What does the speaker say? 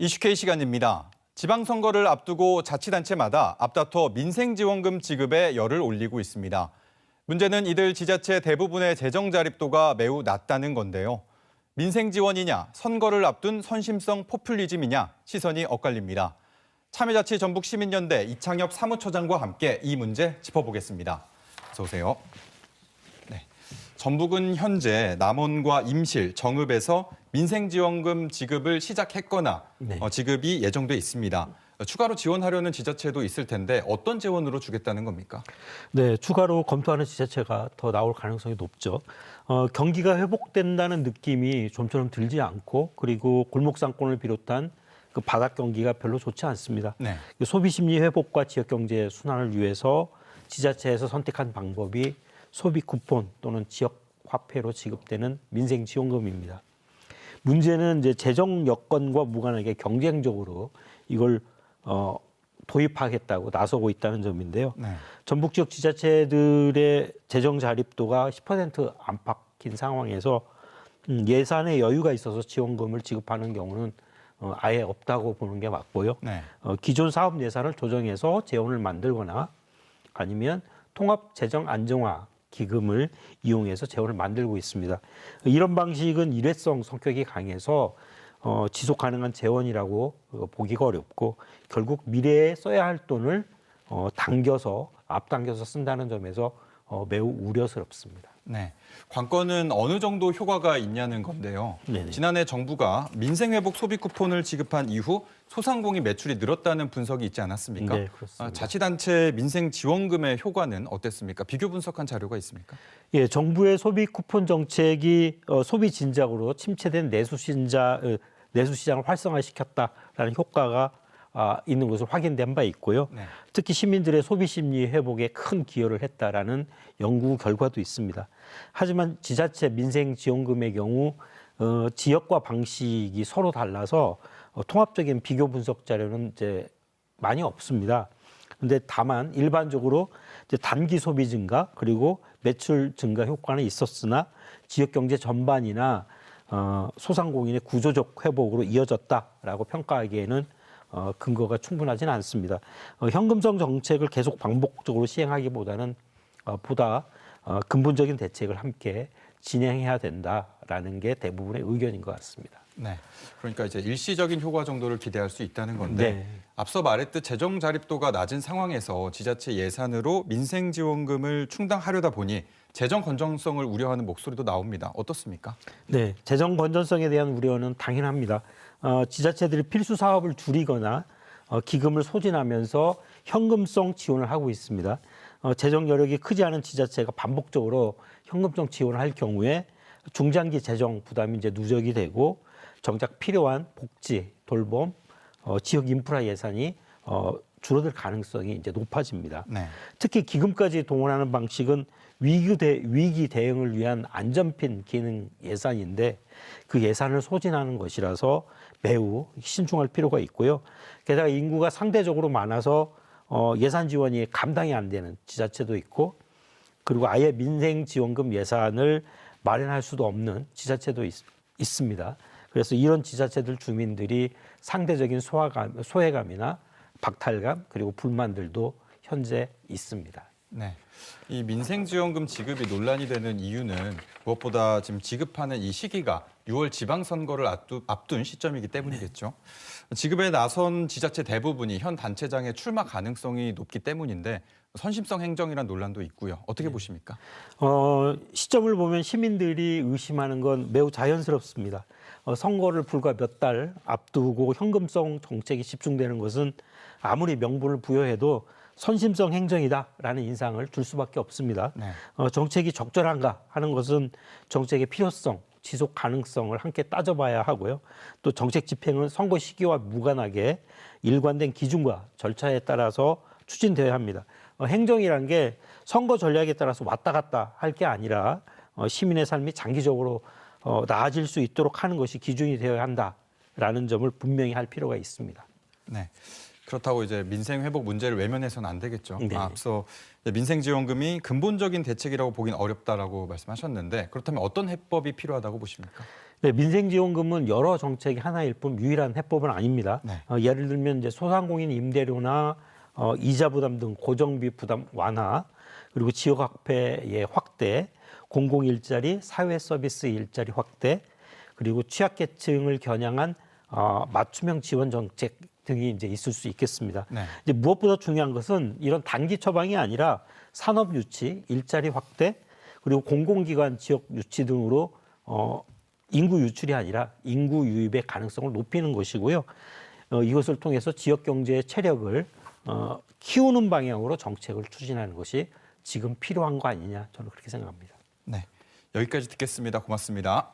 이슈K 시간입니다. 지방선거를 앞두고 자치단체마다 앞다퉈 민생지원금 지급에 열을 올리고 있습니다. 문제는 이들 지자체 대부분의 재정 자립도가 매우 낮다는 건데요. 민생지원이냐, 선거를 앞둔 선심성 포퓰리즘이냐 시선이 엇갈립니다. 참여자치 전북시민연대 이창엽 사무처장과 함께 이 문제 짚어보겠습니다. 어서 오세요. 네. 전북은 현재 남원과 임실, 정읍에서 민생지원금 지급을 시작했거나 지급이 예정돼 있습니다. 추가로 지원하려는 지자체도 있을 텐데 어떤 재원으로 주겠다는 겁니까? 네, 추가로 검토하는 지자체가 더 나올 가능성이 높죠. 경기가 회복된다는 느낌이 좀처럼 들지 않고 그리고 골목상권을 비롯한 그 바닥 경기가 별로 좋지 않습니다. 네. 소비 심리 회복과 지역 경제 순환을 위해서 지자체에서 선택한 방법이 소비 쿠폰 또는 지역 화폐로 지급되는 민생 지원금입니다. 문제는 이제 재정 여건과 무관하게 경쟁적으로 이걸 도입하겠다고 나서고 있다는 점인데요. 네. 전북 지역 지자체들의 재정 자립도가 10% 안팎인 상황에서 예산에 여유가 있어서 지원금을 지급하는 경우는 아예 없다고 보는 게 맞고요. 네. 기존 사업 예산을 조정해서 재원을 만들거나 아니면 통합 재정 안정화 기금을 이용해서 재원을 만들고 있습니다. 이런 방식은 일회성 성격이 강해서 지속 가능한 재원이라고 보기가 어렵고 결국 미래에 써야 할 돈을 앞당겨서 쓴다는 점에서 매우 우려스럽습니다. 네. 관건은 어느 정도 효과가 있냐는 건데요. 네네. 지난해 정부가 민생회복 소비 쿠폰을 지급한 이후 소상공인 매출이 늘었다는 분석이 있지 않았습니까? 네, 그렇습니다. 자치단체 민생지원금의 효과는 어땠습니까? 비교 분석한 자료가 있습니까? 예, 정부의 소비 쿠폰 정책이 소비 진작으로 침체된 내수 시장을 활성화시켰다라는 효과가 있는 것으로 확인된 바 있고요. 네. 특히 시민들의 소비 심리 회복에 큰 기여를 했다라는 연구 결과도 있습니다. 하지만 지자체 민생 지원금의 경우 지역과 방식이 서로 달라서 통합적인 비교 분석 자료는 이제 많이 없습니다. 그런데 다만 일반적으로 이제 단기 소비 증가 그리고 매출 증가 효과는 있었으나 지역 경제 전반이나 소상공인의 구조적 회복으로 이어졌다라고 평가하기에는 근거가 충분하지는 않습니다. 현금성 정책을 계속 반복적으로 시행하기보다는 보다 근본적인 대책을 함께 진행해야 된다라는 게 대부분의 의견인 것 같습니다. 네. 그러니까 이제 일시적인 효과 정도를 기대할 수 있다는 건데 네. 앞서 말했듯 재정 자립도가 낮은 상황에서 지자체 예산으로 민생 지원금을 충당하려다 보니 재정 건전성을 우려하는 목소리도 나옵니다. 어떻습니까? 네, 재정 건전성에 대한 우려는 당연합니다. 지자체들이 필수 사업을 줄이거나 기금을 소진하면서 현금성 지원을 하고 있습니다. 재정 여력이 크지 않은 지자체가 반복적으로 현금성 지원을 할 경우에 중장기 재정 부담이 이제 누적이 되고 정작 필요한 복지, 돌봄, 지역 인프라 예산이 줄어들 가능성이 이제 높아집니다. 네. 특히 기금까지 동원하는 방식은 위기 대응을 위한 안전핀 기능 예산인데 그 예산을 소진하는 것이라서 매우 신중할 필요가 있고요. 게다가 인구가 상대적으로 많아서 예산 지원이 감당이 안 되는 지자체도 있고 그리고 아예 민생지원금 예산을 마련할 수도 없는 지자체도 있습니다. 그래서 이런 지자체들 주민들이 상대적인 소외감이나 박탈감 그리고 불만들도 현재 있습니다. 네. 이 민생지원금 지급이 논란이 되는 이유는 무엇보다 지금 지급하는 이 시기가 6월 지방선거를 앞둔 시점이기 때문이겠죠. 지급에 나선 지자체 대부분이 현 단체장의 출마 가능성이 높기 때문인데 선심성 행정이란 논란도 있고요. 어떻게 보십니까? 시점을 보면 시민들이 의심하는 건 매우 자연스럽습니다. 선거를 불과 몇 달 앞두고 현금성 정책이 집중되는 것은 아무리 명분을 부여해도 선심성 행정이다라는 인상을 줄 수밖에 없습니다. 네. 정책이 적절한가 하는 것은 정책의 필요성, 지속 가능성을 함께 따져봐야 하고요. 또 정책 집행은 선거 시기와 무관하게 일관된 기준과 절차에 따라서 추진되어야 합니다. 행정이란 게 선거 전략에 따라서 왔다 갔다 할 게 아니라 시민의 삶이 장기적으로 나아질 수 있도록 하는 것이 기준이 되어야 한다라는 점을 분명히 할 필요가 있습니다. 네. 그렇다고 이제 민생 회복 문제를 외면해서는 안 되겠죠. 네. 앞서 민생지원금이 근본적인 대책이라고 보긴 어렵다라고 말씀하셨는데 그렇다면 어떤 해법이 필요하다고 보십니까? 네, 민생지원금은 여러 정책의 하나일 뿐 유일한 해법은 아닙니다. 네. 예를 들면 이제 소상공인 임대료나 이자 부담 등 고정비 부담 완화, 그리고 지역 화폐의 확대, 공공 일자리, 사회 서비스 일자리 확대, 그리고 취약계층을 겨냥한 맞춤형 지원 정책 등이 이제 있을 수 있겠습니다. 네. 이제 무엇보다 중요한 것은 이런 단기 처방이 아니라 산업 유치, 일자리 확대, 그리고 공공기관 지역 유치 등으로 인구 유출이 아니라 인구 유입의 가능성을 높이는 것이고요. 이것을 통해서 지역 경제의 체력을 키우는 방향으로 정책을 추진하는 것이 지금 필요한 거 아니냐, 저는 그렇게 생각합니다. 네. 여기까지 듣겠습니다. 고맙습니다.